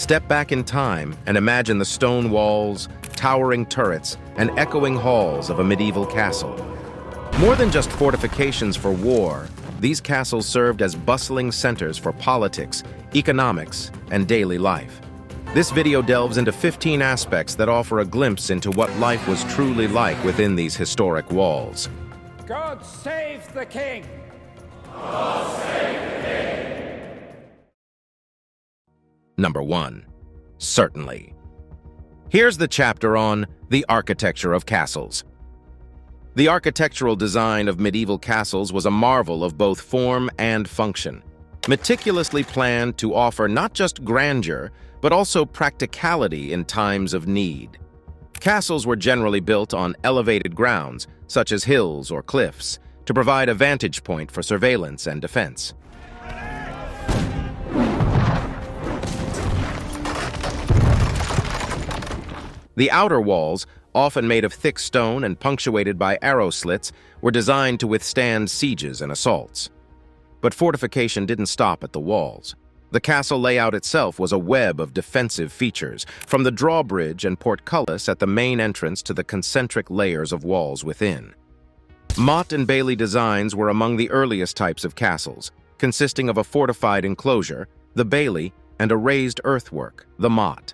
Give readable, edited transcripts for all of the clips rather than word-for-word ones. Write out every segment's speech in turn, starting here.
Step back in time and imagine the stone walls, towering turrets, and echoing halls of a medieval castle. More than just fortifications for war, these castles served as bustling centers for politics, economics, and daily life. This video delves into 15 aspects that offer a glimpse into what life was truly like within these historic walls. God save the king! God save the king! Number 1. Certainly. Here's the chapter on the architecture of castles. The architectural design of medieval castles was a marvel of both form and function, meticulously planned to offer not just grandeur, but also practicality in times of need. Castles were generally built on elevated grounds, such as hills or cliffs, to provide a vantage point for surveillance and defense. The outer walls, often made of thick stone and punctuated by arrow slits, were designed to withstand sieges and assaults. But fortification didn't stop at the walls. The castle layout itself was a web of defensive features, from the drawbridge and portcullis at the main entrance to the concentric layers of walls within. Motte and bailey designs were among the earliest types of castles, consisting of a fortified enclosure, the bailey, and a raised earthwork, the motte.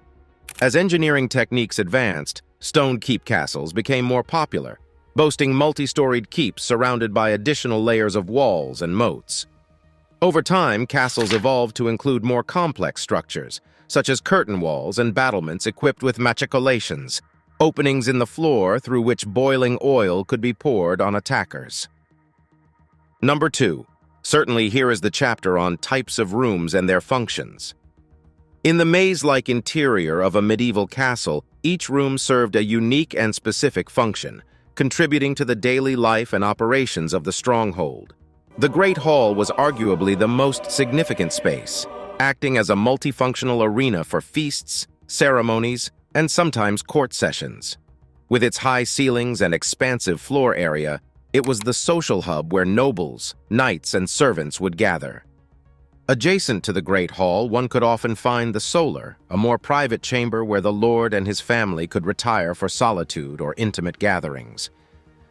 As engineering techniques advanced, stone keep castles became more popular, boasting multi-storied keeps surrounded by additional layers of walls and moats. Over time, castles evolved to include more complex structures, such as curtain walls and battlements equipped with machicolations, openings in the floor through which boiling oil could be poured on attackers. Number 2. Certainly, here is the chapter on types of rooms and their functions. In the maze-like interior of a medieval castle, each room served a unique and specific function, contributing to the daily life and operations of the stronghold. The Great Hall was arguably the most significant space, acting as a multifunctional arena for feasts, ceremonies, and sometimes court sessions. With its high ceilings and expansive floor area, it was the social hub where nobles, knights, and servants would gather. Adjacent to the Great Hall, one could often find the Solar, a more private chamber where the lord and his family could retire for solitude or intimate gatherings.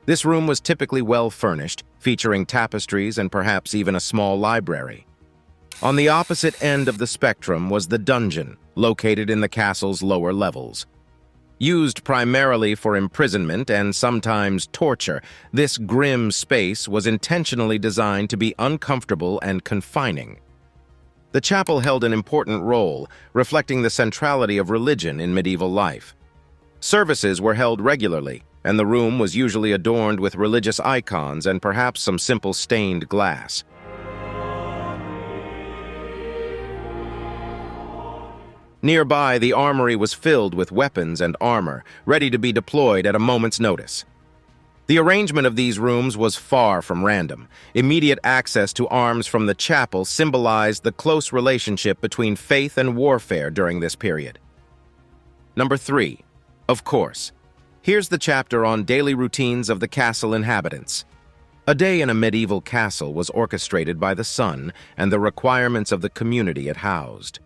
This room was typically well furnished, featuring tapestries and perhaps even a small library. On the opposite end of the spectrum was the dungeon, located in the castle's lower levels. Used primarily for imprisonment and sometimes torture, this grim space was intentionally designed to be uncomfortable and confining. The chapel held an important role, reflecting the centrality of religion in medieval life. Services were held regularly, and the room was usually adorned with religious icons and perhaps some simple stained glass. Nearby, the armory was filled with weapons and armor, ready to be deployed at a moment's notice. The arrangement of these rooms was far from random. Immediate access to arms from the chapel symbolized the close relationship between faith and warfare during this period. Number 3. Of course. Here's the chapter on daily routines of the castle inhabitants. A day in a medieval castle was orchestrated by the sun and the requirements of the community it housed.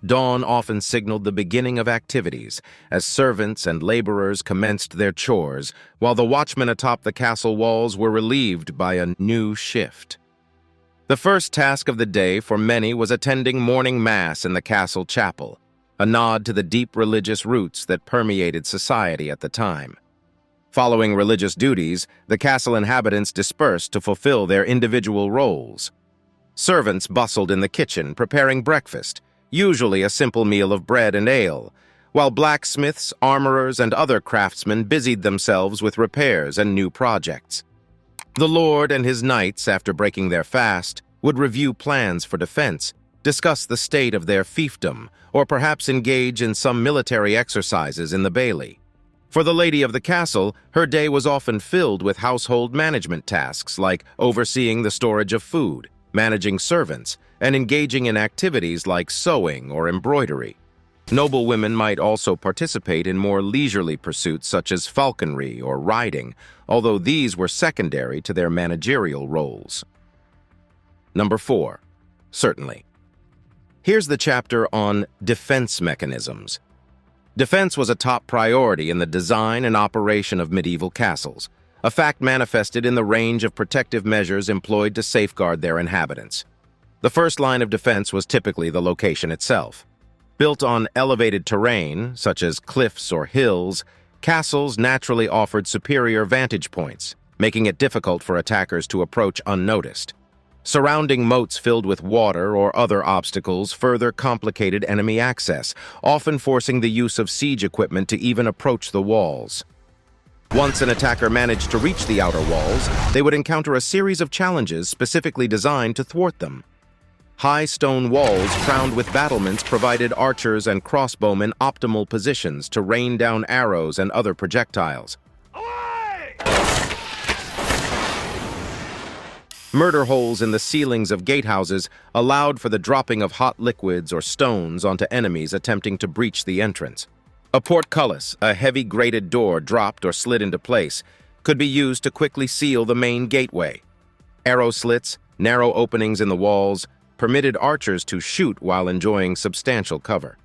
Dawn often signaled the beginning of activities, as servants and laborers commenced their chores, while the watchmen atop the castle walls were relieved by a new shift. The first task of the day for many was attending morning mass in the castle chapel, a nod to the deep religious roots that permeated society at the time. Following religious duties, the castle inhabitants dispersed to fulfill their individual roles. Servants bustled in the kitchen, preparing breakfast, usually a simple meal of bread and ale, while blacksmiths, armorers, and other craftsmen busied themselves with repairs and new projects. The lord and his knights, after breaking their fast, would review plans for defense, discuss the state of their fiefdom, or perhaps engage in some military exercises in the bailey. For the lady of the castle, her day was often filled with household management tasks like overseeing the storage of food, managing servants, and engaging in activities like sewing or embroidery. Noble women might also participate in more leisurely pursuits such as falconry or riding, although these were secondary to their managerial roles. Number 4. Certainly. Here's the chapter on defense mechanisms. Defense was a top priority in the design and operation of medieval castles, a fact manifested in the range of protective measures employed to safeguard their inhabitants. The first line of defense was typically the location itself. Built on elevated terrain, such as cliffs or hills, castles naturally offered superior vantage points, making it difficult for attackers to approach unnoticed. Surrounding moats filled with water or other obstacles further complicated enemy access, often forcing the use of siege equipment to even approach the walls. Once an attacker managed to reach the outer walls, they would encounter a series of challenges specifically designed to thwart them. High stone walls crowned with battlements provided archers and crossbowmen optimal positions to rain down arrows and other projectiles. Murder holes in the ceilings of gatehouses allowed for the dropping of hot liquids or stones onto enemies attempting to breach the entrance. A portcullis, a heavy grated door dropped or slid into place, could be used to quickly seal the main gateway. Arrow slits, narrow openings in the walls, permitted archers to shoot while enjoying substantial cover.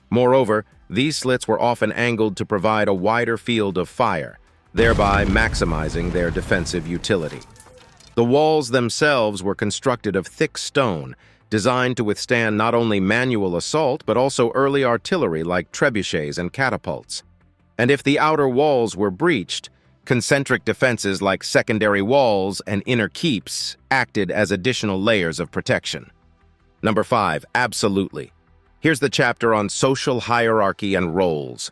Moreover, these slits were often angled to provide a wider field of fire, thereby maximizing their defensive utility. The walls themselves were constructed of thick stone, designed to withstand not only manual assault but also early artillery like trebuchets and catapults. And if the outer walls were breached, concentric defenses like secondary walls and inner keeps acted as additional layers of protection. Number 5, absolutely. Here's the chapter on social hierarchy and roles.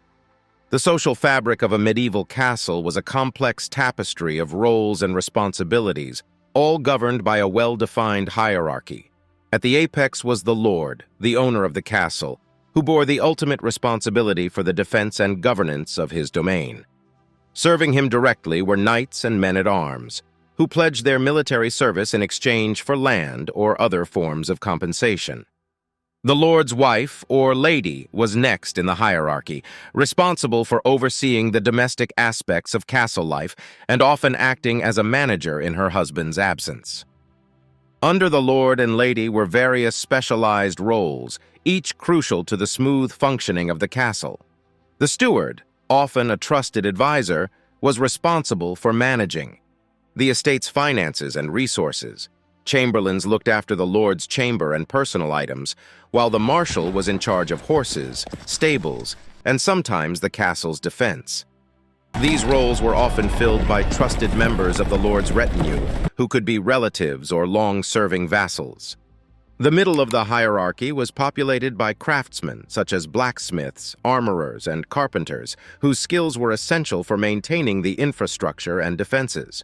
The social fabric of a medieval castle was a complex tapestry of roles and responsibilities, all governed by a well-defined hierarchy. At the apex was the lord, the owner of the castle, who bore the ultimate responsibility for the defense and governance of his domain. Serving him directly were knights and men-at-arms, who pledged their military service in exchange for land or other forms of compensation. The lord's wife, or lady, was next in the hierarchy, responsible for overseeing the domestic aspects of castle life and often acting as a manager in her husband's absence. Under the lord and lady were various specialized roles, each crucial to the smooth functioning of the castle. The steward, often a trusted advisor, was responsible for managing the estate's finances and resources. Chamberlains looked after the lord's chamber and personal items, while the marshal was in charge of horses, stables, and sometimes the castle's defense. These roles were often filled by trusted members of the lord's retinue, who could be relatives or long-serving vassals. The middle of the hierarchy was populated by craftsmen such as blacksmiths, armorers, and carpenters, whose skills were essential for maintaining the infrastructure and defenses.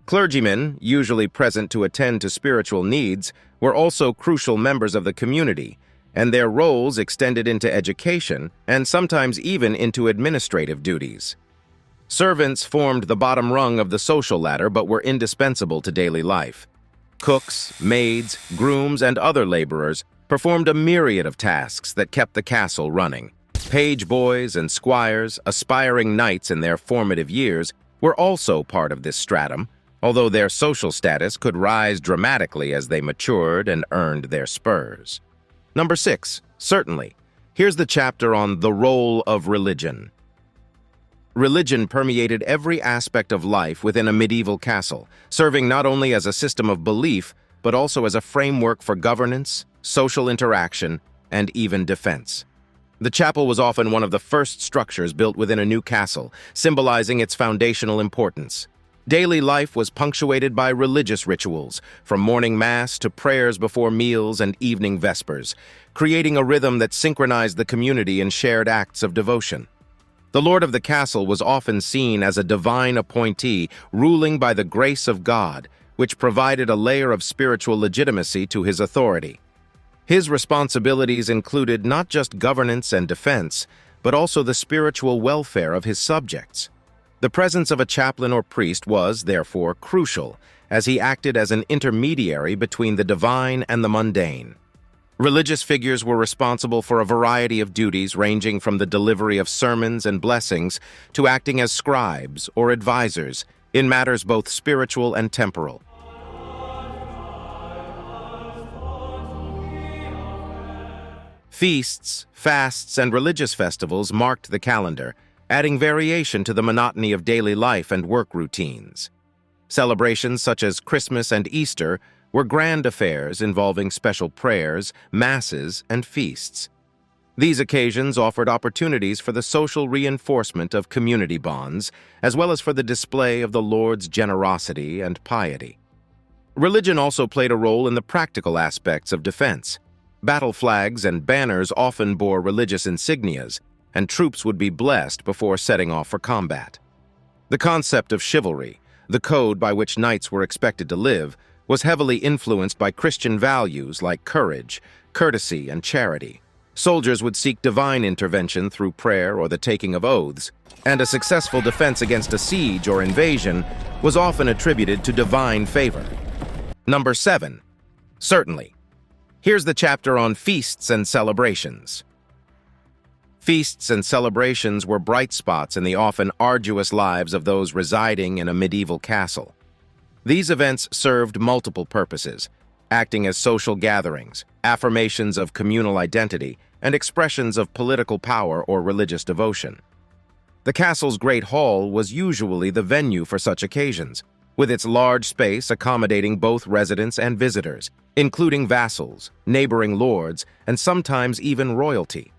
Clergymen, usually present to attend to spiritual needs, were also crucial members of the community, and their roles extended into education and sometimes even into administrative duties. Servants formed the bottom rung of the social ladder but were indispensable to daily life. Cooks, maids, grooms, and other laborers performed a myriad of tasks that kept the castle running. Page boys and squires, aspiring knights in their formative years, were also part of this stratum, although their social status could rise dramatically as they matured and earned their spurs. Number 6, certainly. Here's the chapter on the role of religion. Religion permeated every aspect of life within a medieval castle, serving not only as a system of belief, but also as a framework for governance, social interaction, and even defense. The chapel was often one of the first structures built within a new castle, symbolizing its foundational importance. Daily life was punctuated by religious rituals, from morning mass to prayers before meals and evening vespers, creating a rhythm that synchronized the community in shared acts of devotion. The lord of the castle was often seen as a divine appointee ruling by the grace of God, which provided a layer of spiritual legitimacy to his authority. His responsibilities included not just governance and defense, but also the spiritual welfare of his subjects. The presence of a chaplain or priest was, therefore, crucial, as he acted as an intermediary between the divine and the mundane. Religious figures were responsible for a variety of duties ranging from the delivery of sermons and blessings to acting as scribes or advisors in matters both spiritual and temporal. Feasts, fasts, and religious festivals marked the calendar, adding variation to the monotony of daily life and work routines. Celebrations such as Christmas and Easter were grand affairs involving special prayers, masses, and feasts. These occasions offered opportunities for the social reinforcement of community bonds, as well as for the display of the Lord's generosity and piety. Religion also played a role in the practical aspects of defense. Battle flags and banners often bore religious insignias, and troops would be blessed before setting off for combat. The concept of chivalry, the code by which knights were expected to live, was heavily influenced by Christian values like courage, courtesy, and charity. Soldiers would seek divine intervention through prayer or the taking of oaths, and a successful defense against a siege or invasion was often attributed to divine favor. Number 7. Certainly. Here's the chapter on feasts and celebrations. Feasts and celebrations were bright spots in the often arduous lives of those residing in a medieval castle. These events served multiple purposes, acting as social gatherings, affirmations of communal identity, and expressions of political power or religious devotion. The castle's Great Hall was usually the venue for such occasions, with its large space accommodating both residents and visitors, including vassals, neighboring lords, and sometimes even royalty.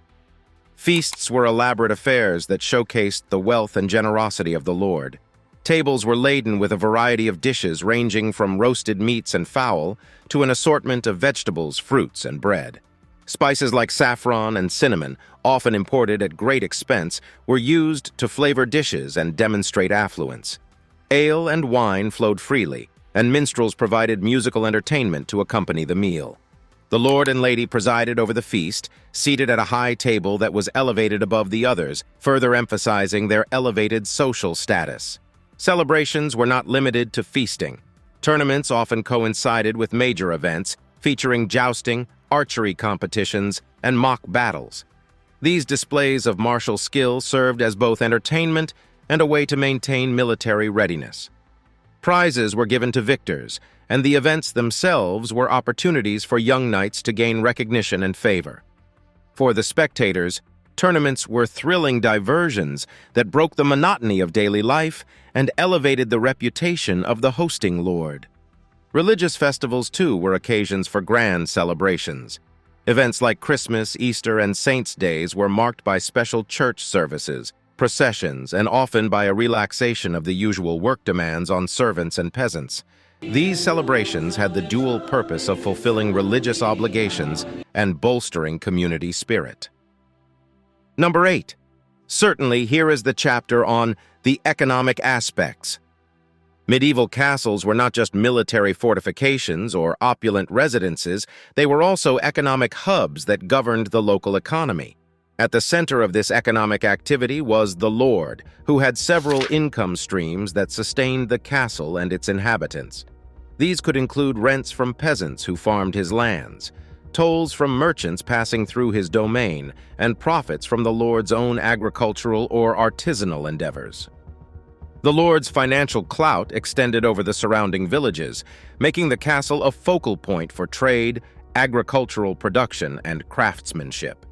Feasts were elaborate affairs that showcased the wealth and generosity of the Lord. Tables were laden with a variety of dishes ranging from roasted meats and fowl to an assortment of vegetables, fruits, and bread. Spices like saffron and cinnamon, often imported at great expense, were used to flavor dishes and demonstrate affluence. Ale and wine flowed freely, and minstrels provided musical entertainment to accompany the meal. The lord and lady presided over the feast, seated at a high table that was elevated above the others, further emphasizing their elevated social status. Celebrations were not limited to feasting. Tournaments often coincided with major events, featuring jousting, archery competitions, and mock battles. These displays of martial skill served as both entertainment and a way to maintain military readiness. Prizes were given to victors, and the events themselves were opportunities for young knights to gain recognition and favor. For the spectators, tournaments were thrilling diversions that broke the monotony of daily life and elevated the reputation of the hosting lord. Religious festivals, too, were occasions for grand celebrations. Events like Christmas, Easter, and Saints' Days were marked by special church services, processions, and often by a relaxation of the usual work demands on servants and peasants. These celebrations had the dual purpose of fulfilling religious obligations and bolstering community spirit. Number 8. Certainly, here is the chapter on the economic aspects. Medieval castles were not just military fortifications or opulent residences, they were also economic hubs that governed the local economy. At the center of this economic activity was the lord, who had several income streams that sustained the castle and its inhabitants. These could include rents from peasants who farmed his lands, tolls from merchants passing through his domain, and profits from the lord's own agricultural or artisanal endeavors. The lord's financial clout extended over the surrounding villages, making the castle a focal point for trade, agricultural production, and craftsmanship.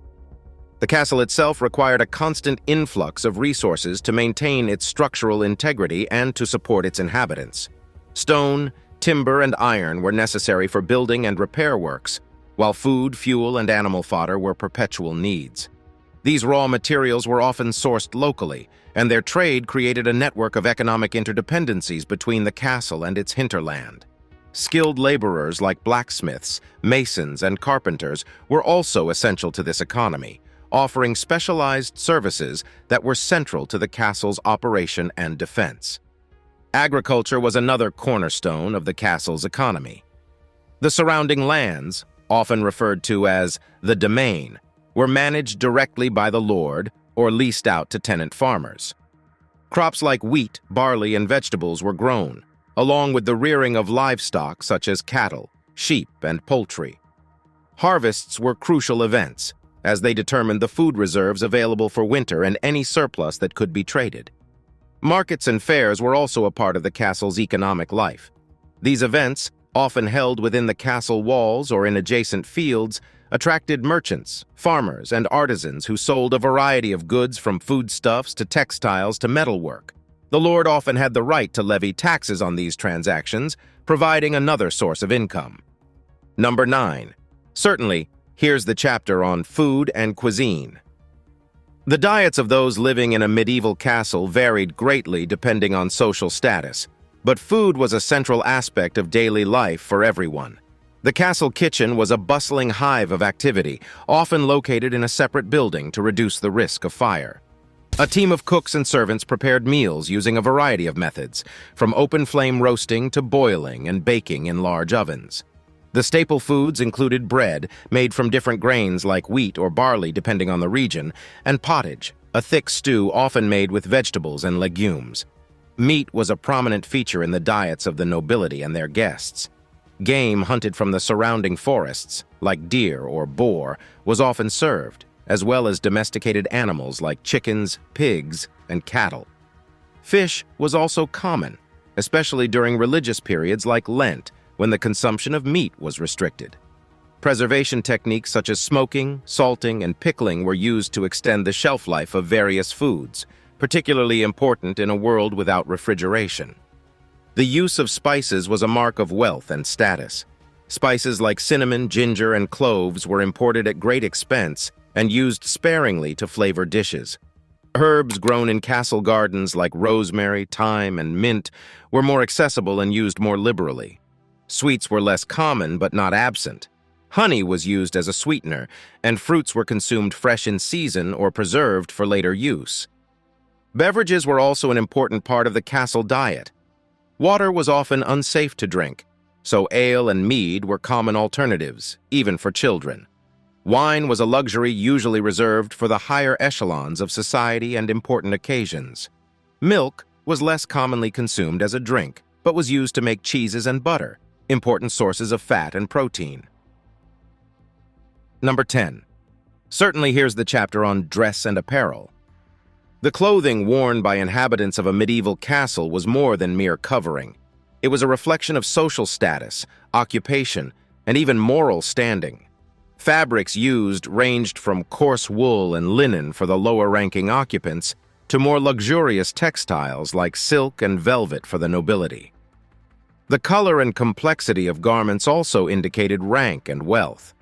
The castle itself required a constant influx of resources to maintain its structural integrity and to support its inhabitants. Stone, timber, and iron were necessary for building and repair works, while food, fuel, and animal fodder were perpetual needs. These raw materials were often sourced locally, and their trade created a network of economic interdependencies between the castle and its hinterland. Skilled laborers like blacksmiths, masons, and carpenters were also essential to this economy, offering specialized services that were central to the castle's operation and defense. Agriculture was another cornerstone of the castle's economy. The surrounding lands, often referred to as the domain, were managed directly by the lord or leased out to tenant farmers. Crops like wheat, barley, and vegetables were grown, along with the rearing of livestock such as cattle, sheep, and poultry. Harvests were crucial events, as they determined the food reserves available for winter and any surplus that could be traded. Markets and fairs were also a part of the castle's economic life. These events, often held within the castle walls or in adjacent fields, attracted merchants, farmers, and artisans who sold a variety of goods from foodstuffs to textiles to metalwork. The lord often had the right to levy taxes on these transactions, providing another source of income. Number 9. Certainly, here's the chapter on food and cuisine. The diets of those living in a medieval castle varied greatly depending on social status, but food was a central aspect of daily life for everyone. The castle kitchen was a bustling hive of activity, often located in a separate building to reduce the risk of fire. A team of cooks and servants prepared meals using a variety of methods, from open-flame roasting to boiling and baking in large ovens. The staple foods included bread, made from different grains like wheat or barley depending on the region, and pottage, a thick stew often made with vegetables and legumes. Meat was a prominent feature in the diets of the nobility and their guests. Game hunted from the surrounding forests, like deer or boar, was often served, as well as domesticated animals like chickens, pigs, and cattle. Fish was also common, especially during religious periods like Lent, when the consumption of meat was restricted. Preservation techniques such as smoking, salting, and pickling were used to extend the shelf life of various foods, particularly important in a world without refrigeration. The use of spices was a mark of wealth and status. Spices like cinnamon, ginger, and cloves were imported at great expense and used sparingly to flavor dishes. Herbs grown in castle gardens like rosemary, thyme, and mint were more accessible and used more liberally. Sweets were less common but not absent. Honey was used as a sweetener, and fruits were consumed fresh in season or preserved for later use. Beverages were also an important part of the castle diet. Water was often unsafe to drink, so ale and mead were common alternatives, even for children. Wine was a luxury usually reserved for the higher echelons of society and important occasions. Milk was less commonly consumed as a drink, but was used to make cheeses and butter, important sources of fat and protein. Number 10. Certainly here's the chapter on dress and apparel. The clothing worn by inhabitants of a medieval castle was more than mere covering. It was a reflection of social status, occupation, and even moral standing. Fabrics used ranged from coarse wool and linen for the lower-ranking occupants to more luxurious textiles like silk and velvet for the nobility. The color and complexity of garments also indicated rank and wealth.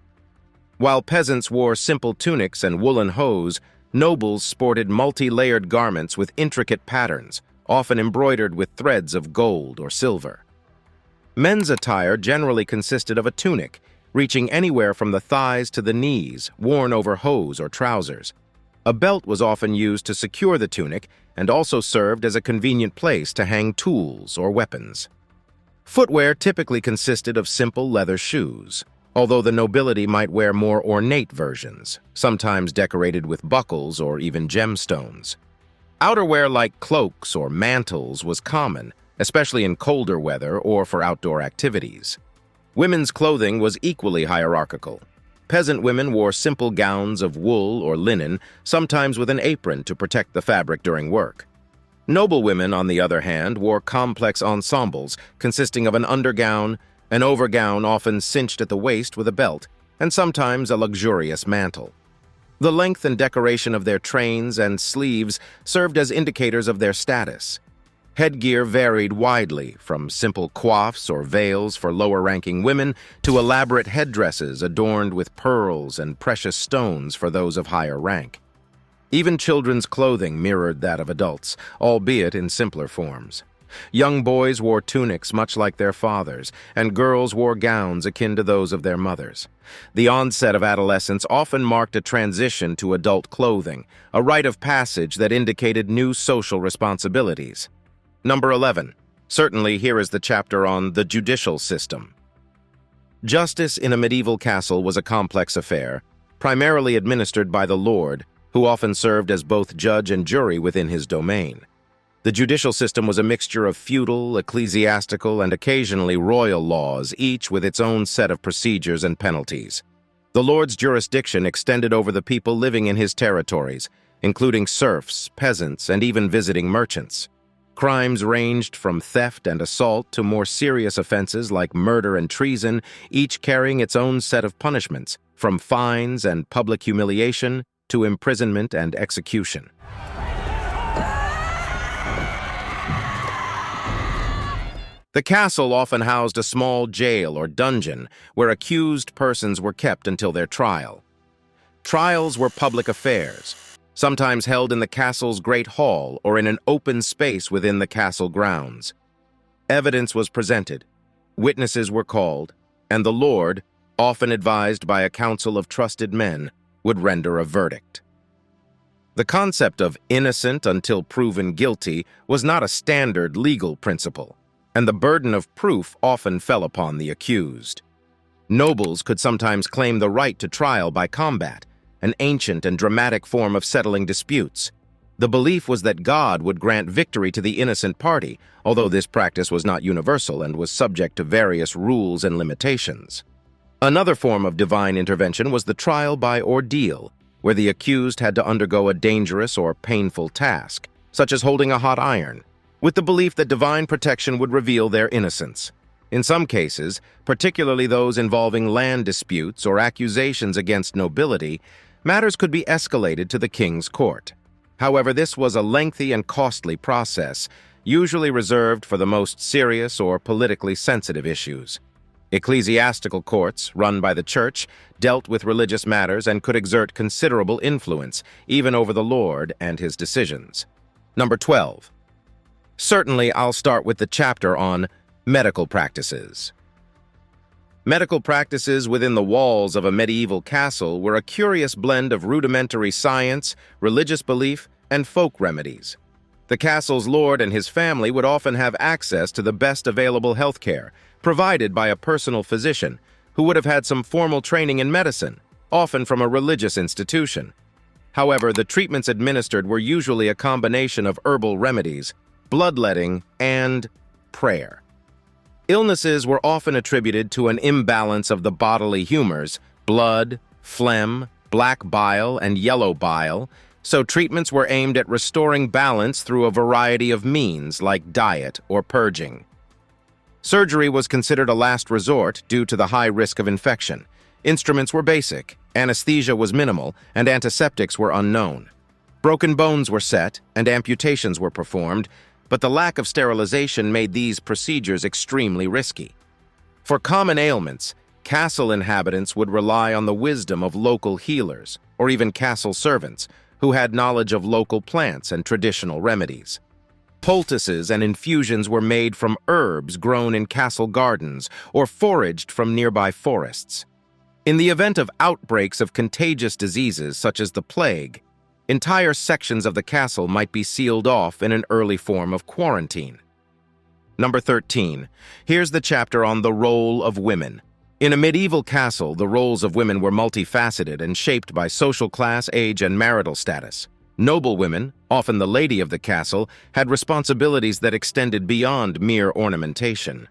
While peasants wore simple tunics and woolen hose, nobles sported multi-layered garments with intricate patterns, often embroidered with threads of gold or silver. Men's attire generally consisted of a tunic, reaching anywhere from the thighs to the knees, worn over hose or trousers. A belt was often used to secure the tunic and also served as a convenient place to hang tools or weapons. Footwear typically consisted of simple leather shoes, although the nobility might wear more ornate versions, sometimes decorated with buckles or even gemstones. Outerwear like cloaks or mantles was common, especially in colder weather or for outdoor activities. Women's clothing was equally hierarchical. Peasant women wore simple gowns of wool or linen, sometimes with an apron to protect the fabric during work. Noble women, on the other hand, wore complex ensembles consisting of an undergown, an overgown often cinched at the waist with a belt, and sometimes a luxurious mantle. The length and decoration of their trains and sleeves served as indicators of their status. Headgear varied widely, from simple coifs or veils for lower-ranking women to elaborate headdresses adorned with pearls and precious stones for those of higher rank. Even children's clothing mirrored that of adults, albeit in simpler forms. Young boys wore tunics much like their fathers, and girls wore gowns akin to those of their mothers. The onset of adolescence often marked a transition to adult clothing, a rite of passage that indicated new social responsibilities. Number 11. Certainly here is the chapter on the judicial system. Justice in a medieval castle was a complex affair, primarily administered by the lord, who often served as both judge and jury within his domain. The judicial system was a mixture of feudal, ecclesiastical, and occasionally royal laws, each with its own set of procedures and penalties. The lord's jurisdiction extended over the people living in his territories, including serfs, peasants, and even visiting merchants. Crimes ranged from theft and assault to more serious offenses like murder and treason, each carrying its own set of punishments, from fines and public humiliation to imprisonment and execution. The castle often housed a small jail or dungeon where accused persons were kept until their trial. Trials were public affairs, sometimes held in the castle's great hall or in an open space within the castle grounds. Evidence was presented, witnesses were called, and the Lord, often advised by a council of trusted men, would render a verdict. The concept of innocent until proven guilty was not a standard legal principle, and the burden of proof often fell upon the accused. Nobles could sometimes claim the right to trial by combat, an ancient and dramatic form of settling disputes. The belief was that God would grant victory to the innocent party, although this practice was not universal and was subject to various rules and limitations. Another form of divine intervention was the trial by ordeal, where the accused had to undergo a dangerous or painful task, such as holding a hot iron, with the belief that divine protection would reveal their innocence. In some cases, particularly those involving land disputes or accusations against nobility, matters could be escalated to the king's court. However, this was a lengthy and costly process, usually reserved for the most serious or politically sensitive issues. Ecclesiastical courts, run by the church, dealt with religious matters and could exert considerable influence, even over the Lord and his decisions. Number 12. Certainly, I'll start with the chapter on medical practices. Medical practices within the walls of a medieval castle were a curious blend of rudimentary science, religious belief, and folk remedies. The castle's lord and his family would often have access to the best available health care, provided by a personal physician who would have had some formal training in medicine, often from a religious institution. However, the treatments administered were usually a combination of herbal remedies, bloodletting, and prayer. Illnesses were often attributed to an imbalance of the bodily humors, blood, phlegm, black bile, and yellow bile, so treatments were aimed at restoring balance through a variety of means like diet or purging. Surgery was considered a last resort due to the high risk of infection. Instruments were basic, anesthesia was minimal, and antiseptics were unknown. Broken bones were set, and amputations were performed, but the lack of sterilization made these procedures extremely risky. For common ailments, castle inhabitants would rely on the wisdom of local healers, or even castle servants, who had knowledge of local plants and traditional remedies. Poultices and infusions were made from herbs grown in castle gardens or foraged from nearby forests. In the event of outbreaks of contagious diseases such as the plague, entire sections of the castle might be sealed off in an early form of quarantine. Number 13. Here's the chapter on the role of women. In a medieval castle, the roles of women were multifaceted and shaped by social class, age, and marital status. Noble women, often the lady of the castle, had responsibilities that extended beyond mere ornamentation.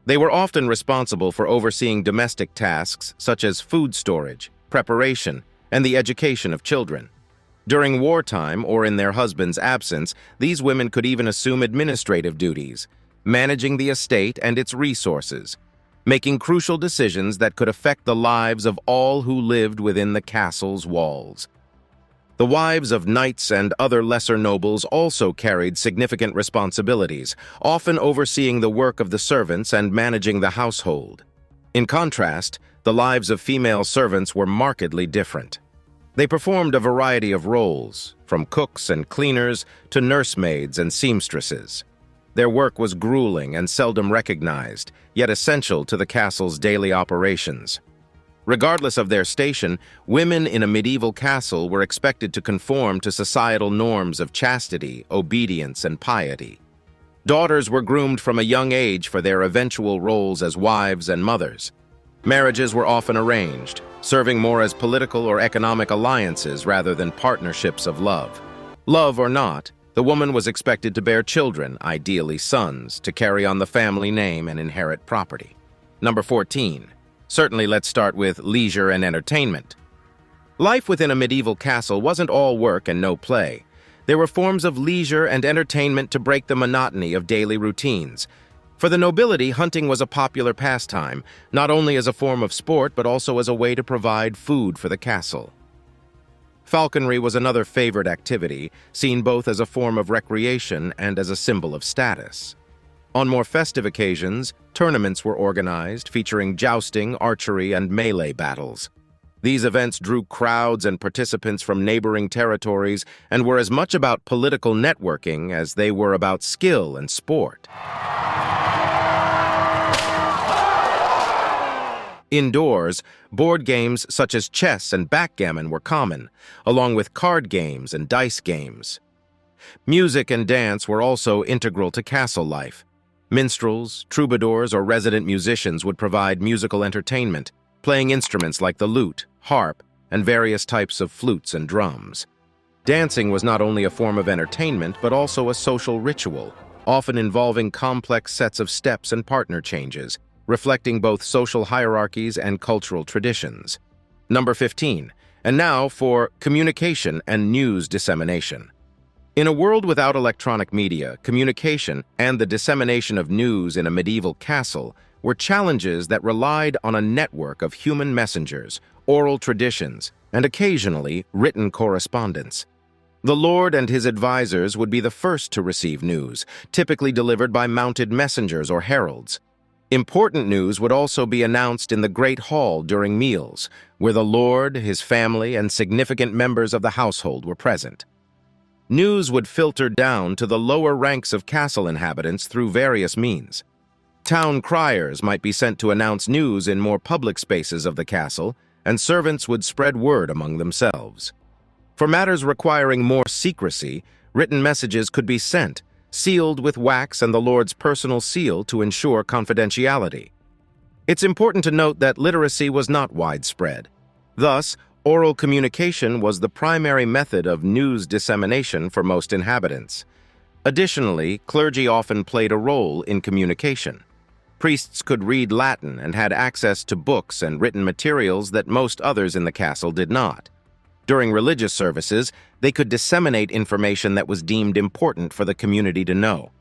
They were often responsible for overseeing domestic tasks such as food storage, preparation, and the education of children. During wartime or in their husband's absence, these women could even assume administrative duties, managing the estate and its resources, making crucial decisions that could affect the lives of all who lived within the castle's walls. The wives of knights and other lesser nobles also carried significant responsibilities, often overseeing the work of the servants and managing the household. In contrast, the lives of female servants were markedly different. They performed a variety of roles, from cooks and cleaners to nursemaids and seamstresses. Their work was grueling and seldom recognized, yet essential to the castle's daily operations. Regardless of their station, women in a medieval castle were expected to conform to societal norms of chastity, obedience, and piety. Daughters were groomed from a young age for their eventual roles as wives and mothers. Marriages were often arranged, serving more as political or economic alliances rather than partnerships of love. Love or not, the woman was expected to bear children, ideally sons, to carry on the family name and inherit property. Number 14. Certainly, let's start with leisure and entertainment. Life within a medieval castle wasn't all work and no play. They were forms of leisure and entertainment to break the monotony of daily routines. For the nobility, hunting was a popular pastime, not only as a form of sport but also as a way to provide food for the castle. Falconry was another favored activity, seen both as a form of recreation and as a symbol of status. On more festive occasions, tournaments were organized featuring jousting, archery, and melee battles. These events drew crowds and participants from neighboring territories and were as much about political networking as they were about skill and sport. Indoors, board games such as chess and backgammon were common, along with card games and dice games. Music and dance were also integral to castle life. Minstrels, troubadours, or resident musicians would provide musical entertainment, playing instruments like the lute, harp, and various types of flutes and drums. Dancing was not only a form of entertainment, but also a social ritual, often involving complex sets of steps and partner changes, reflecting both social hierarchies and cultural traditions. Number 15. And now for communication and news dissemination. In a world without electronic media, communication and the dissemination of news in a medieval castle were challenges that relied on a network of human messengers, oral traditions, and occasionally written correspondence. The lord and his advisors would be the first to receive news, typically delivered by mounted messengers or heralds. Important news would also be announced in the Great Hall during meals, where the lord, his family, and significant members of the household were present. News would filter down to the lower ranks of castle inhabitants through various means. Town criers might be sent to announce news in more public spaces of the castle, and servants would spread word among themselves. For matters requiring more secrecy, written messages could be sent, sealed with wax and the lord's personal seal to ensure confidentiality. It's important to note that literacy was not widespread. Thus, oral communication was the primary method of news dissemination for most inhabitants. Additionally, clergy often played a role in communication. Priests could read Latin and had access to books and written materials that most others in the castle did not. During religious services, they could disseminate information that was deemed important for the community to know.